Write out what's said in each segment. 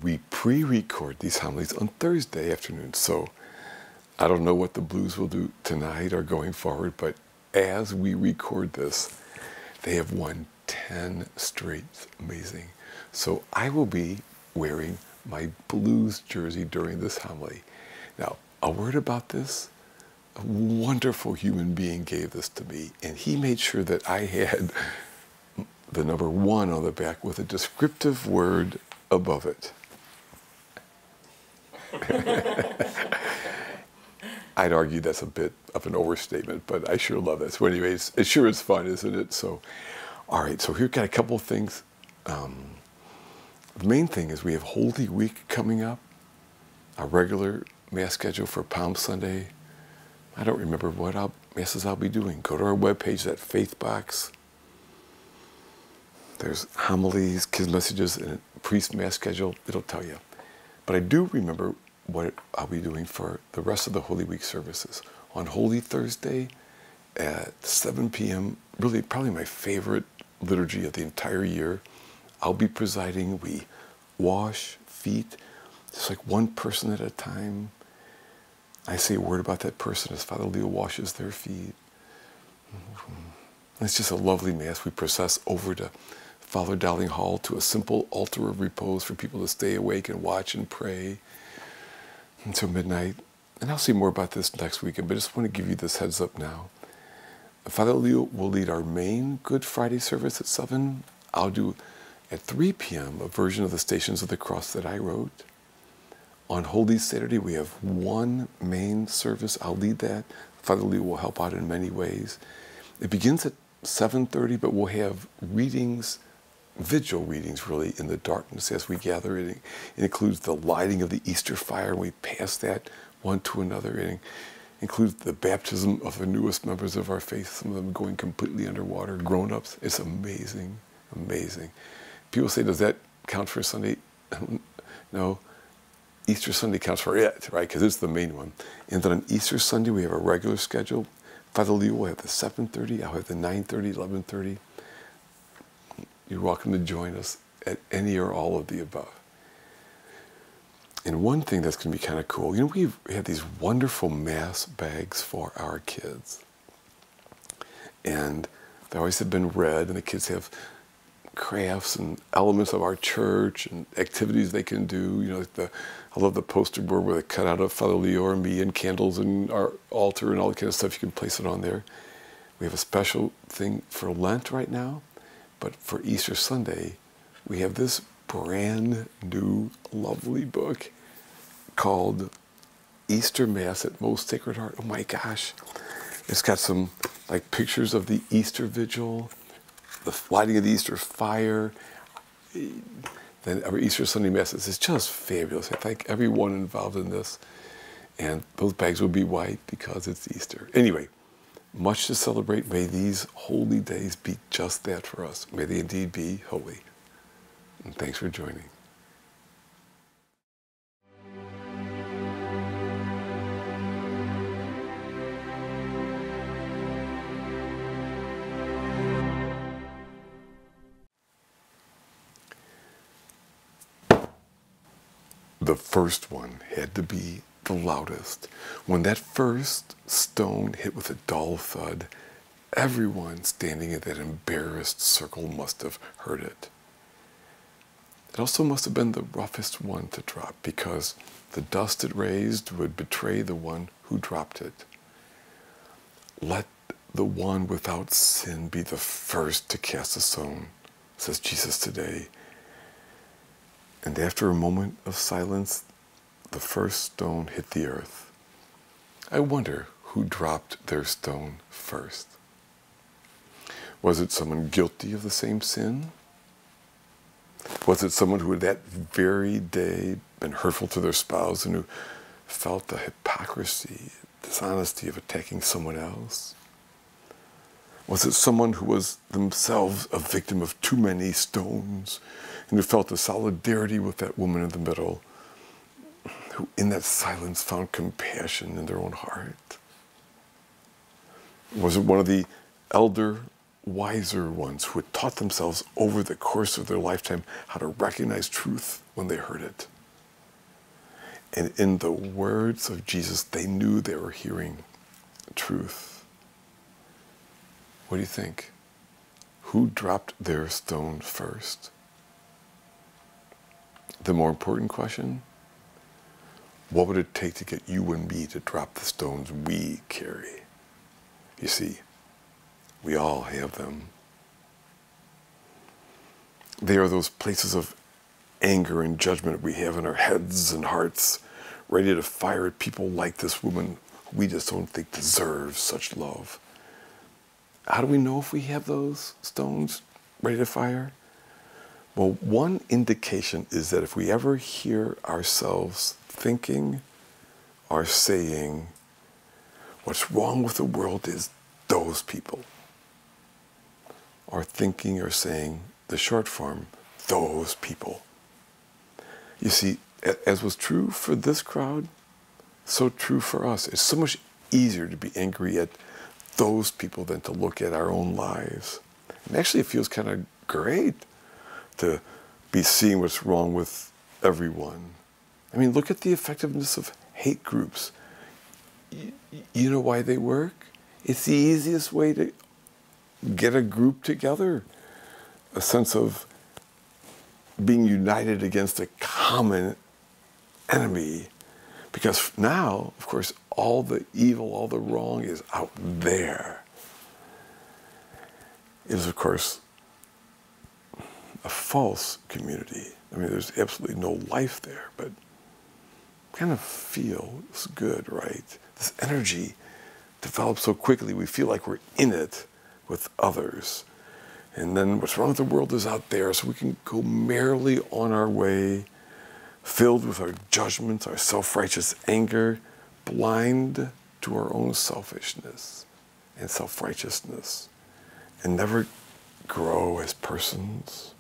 we pre-record these homilies on Thursday afternoon. So I don't know what the Blues will do tonight or going forward, but as we record this, they have won 10 straight. Amazing. So I will be wearing my Blues jersey during this homily. Now, a word about this. A wonderful human being gave this to me, and he made sure that I had the number 1 on the back with a descriptive word above it. I'd argue that's a bit of an overstatement, but I sure love that. So anyways, it sure is fun, isn't it? So, all right, so here's got a couple of things. The main thing is we have Holy Week coming up, our regular Mass schedule for Palm Sunday. I don't remember what Masses I'll be doing. Go to our webpage, that faith box. There's homilies, kids' messages, and a priest Mass schedule. It'll tell you. But I do remember what I'll be doing for the rest of the Holy Week services. On Holy Thursday at 7 p.m., really probably my favorite liturgy of the entire year, I'll be presiding. We wash feet, just like one person at a time. I say a word about that person as Father Leo washes their feet. It's just a lovely Mass. We process over to Father Dowling Hall to a simple altar of repose for people to stay awake and watch and pray until midnight. And I'll say more about this next weekend, but I just want to give you this heads up now. Father Leo will lead our main Good Friday service at 7. I'll do at 3 p.m. a version of the Stations of the Cross that I wrote. On Holy Saturday, we have one main service. I'll lead that. Father Leo will help out in many ways. It begins at 7:30, but we'll have readings, vigil readings really, in the darkness as we gather. It includes the lighting of the Easter fire, and we pass that one to another. It includes the baptism of the newest members of our faith, some of them going completely underwater, grown-ups. It's amazing, amazing. People say, does that count for Sunday? No. Easter Sunday counts for it, right? Because it's the main one. And then on Easter Sunday, we have a regular schedule. Father Leo will have the 7:30. I'll have the 9:30, 11:30. You're welcome to join us at any or all of the above. And one thing that's going to be kind of cool, you know, we've had these wonderful Mass bags for our kids. And they always have been red, and the kids have crafts and elements of our church and activities they can do. You know, like I love the poster board where they cut out of Father Leo or me and candles and our altar and all that kind of stuff. You can place it on there. We have a special thing for Lent right now, but for Easter Sunday, we have this brand new, lovely book called Easter Mass at Most Sacred Heart. Oh my gosh. It's got some like pictures of the Easter Vigil, the lighting of the Easter fire, then our Easter Sunday Masses. It's just fabulous. I thank everyone involved in this. And those bags will be white because it's Easter. Anyway, much to celebrate. May these holy days be just that for us. May they indeed be holy. And thanks for joining. The first one had to be the loudest. When that first stone hit with a dull thud, everyone standing in that embarrassed circle must have heard it. It also must have been the roughest one to drop, because the dust it raised would betray the one who dropped it. Let the one without sin be the first to cast a stone, says Jesus today. And after a moment of silence, the first stone hit the earth. I wonder who dropped their stone first. Was it someone guilty of the same sin? Was it someone who had that very day been hurtful to their spouse and who felt the hypocrisy, dishonesty of attacking someone else? Was it someone who was themselves a victim of too many stones and who felt a solidarity with that woman in the middle, who in that silence found compassion in their own heart? Was it one of the elder wiser ones who had taught themselves over the course of their lifetime how to recognize truth when they heard it. And in the words of Jesus, they knew they were hearing truth. What do you think? Who dropped their stone first? The more important question, what would it take to get you and me to drop the stones we carry? You see, we all have them. They are those places of anger and judgment we have in our heads and hearts, ready to fire at people like this woman who we just don't think deserves such love. How do we know if we have those stones ready to fire? Well, one indication is that if we ever hear ourselves thinking or saying, what's wrong with the world is those people, or thinking or saying, the short form, those people. You see, as was true for this crowd, so true for us. It's so much easier to be angry at those people than to look at our own lives. And actually, it feels kind of great to be seeing what's wrong with everyone. I mean, look at the effectiveness of hate groups. You know why they work? It's the easiest way to get a group together. A sense of being united against a common enemy. Because now, of course, all the evil, all the wrong is out there. It is, of course, a false community. I mean, there's absolutely no life there, but kind of feels good, right? This energy develops so quickly, we feel like we're in it with others. And then what's wrong with the world is out there, so we can go merrily on our way, filled with our judgments, our self-righteous anger, blind to our own selfishness and self-righteousness, and never grow as persons.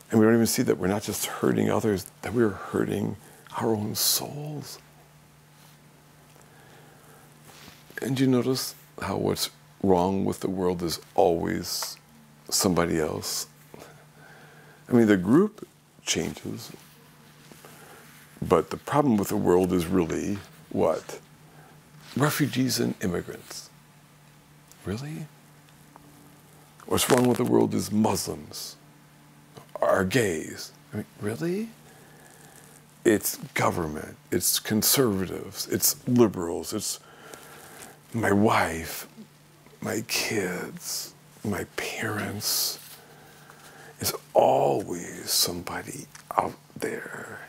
And we don't even see that we're not just hurting others, that we're hurting our own souls. And you notice how what's wrong with the world is always somebody else? I mean, the group changes, but the problem with the world is really what? Refugees and immigrants. Really? What's wrong with the world is Muslims, are gays. I mean, really? It's government, it's conservatives, it's liberals, it's my wife, my kids, my parents. It's always somebody out there.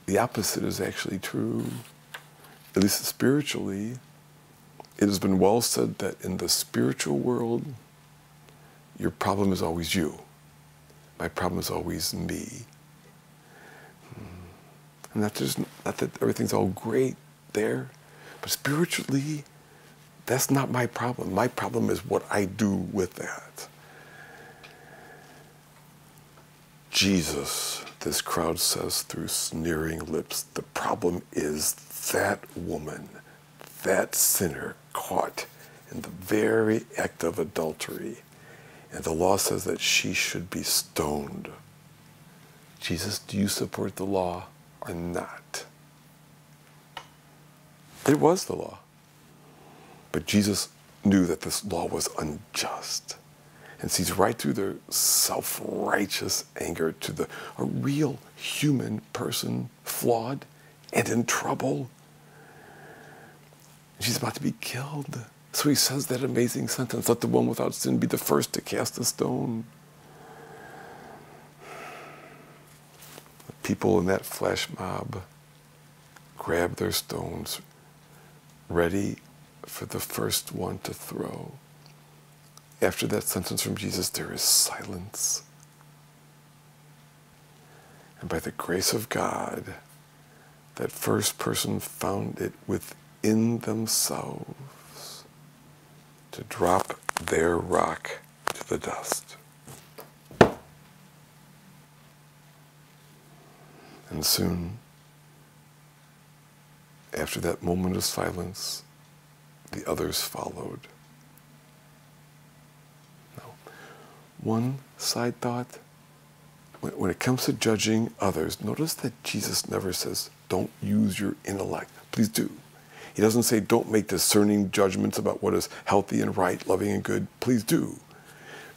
The opposite is actually true, at least spiritually. It has been well said that in the spiritual world, your problem is always you. My problem is always me. And not that everything's all great there, but spiritually, that's not my problem. My problem is what I do with that. Jesus, this crowd says through sneering lips, the problem is that woman, that sinner caught in the very act of adultery. And the law says that she should be stoned. Jesus, do you support the law or not? It was the law. But Jesus knew that this law was unjust and sees right through their self-righteous anger to a real human person, flawed and in trouble. She's about to be killed. So he says that amazing sentence, let the one without sin be the first to cast a stone. The people in that flash mob grab their stones, ready for the first one to throw. After that sentence from Jesus, there is silence. And by the grace of God, that first person found it within themselves to drop their rock to the dust. And soon, after that moment of silence, the others followed. Now, one side thought, when it comes to judging others, notice that Jesus never says, don't use your intellect. Please do. He doesn't say, don't make discerning judgments about what is healthy and right, loving and good. Please do.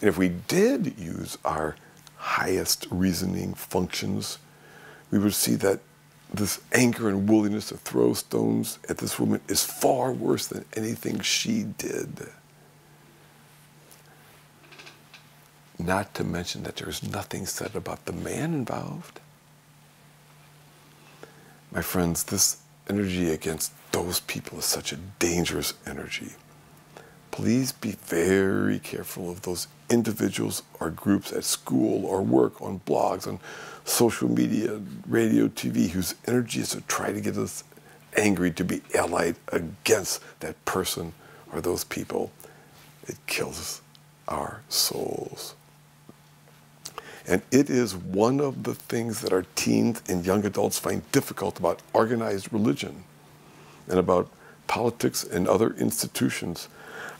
And if we did use our highest reasoning functions, we would see that this anger and willingness to throw stones at this woman is far worse than anything she did. Not to mention that there's nothing said about the man involved. My friends, this energy against those people is such a dangerous energy. Please be very careful of those individuals or groups at school or work, on blogs, on social media, radio, TV, whose energy is to try to get us angry, to be allied against that person or those people. It kills our souls. And it is one of the things that our teens and young adults find difficult about organized religion and about politics and other institutions.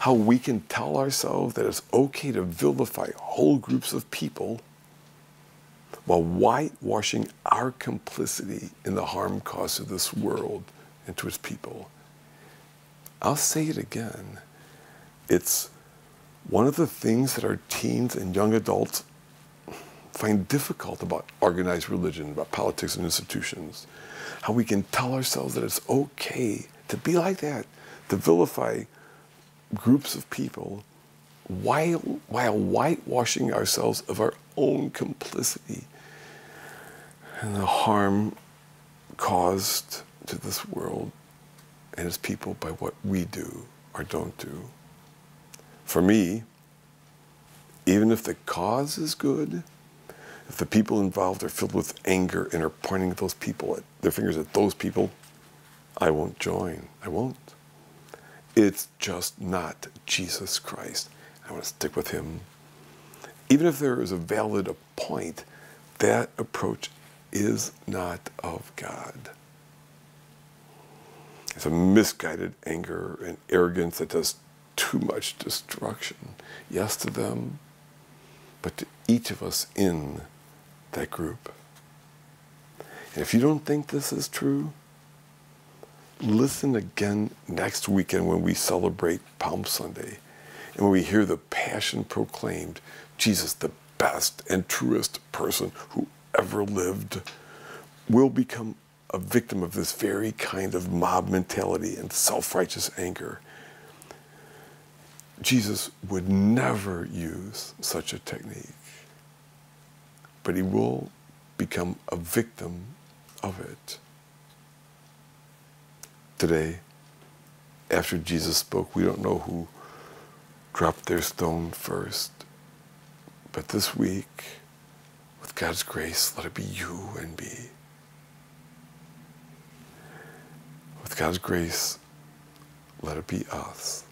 How we can tell ourselves that it's okay to vilify whole groups of people while whitewashing our complicity in the harm caused to this world and to its people. I'll say it again. It's one of the things that our teens and young adults find difficult about organized religion, about politics and institutions. How we can tell ourselves that it's okay to be like that, to vilify groups of people while whitewashing ourselves of our own complicity and the harm caused to this world and its people by what we do or don't do. For me, even if the cause is good, if the people involved are filled with anger and are pointing those people at their fingers at those people, I won't join. I won't. It's just not Jesus Christ. I want to stick with him. Even if there is a valid point, that approach is not of God. It's a misguided anger and arrogance that does too much destruction. Yes to them, but to each of us in that group. And if you don't think this is true, listen again next weekend when we celebrate Palm Sunday and when we hear the Passion proclaimed, Jesus, the best and truest person who ever lived, will become a victim of this very kind of mob mentality and self-righteous anger. Jesus would never use such a technique, but he will become a victim of it. Today, after Jesus spoke, we don't know who dropped their stone first, but this week, with God's grace, let it be you and me. With God's grace, let it be us.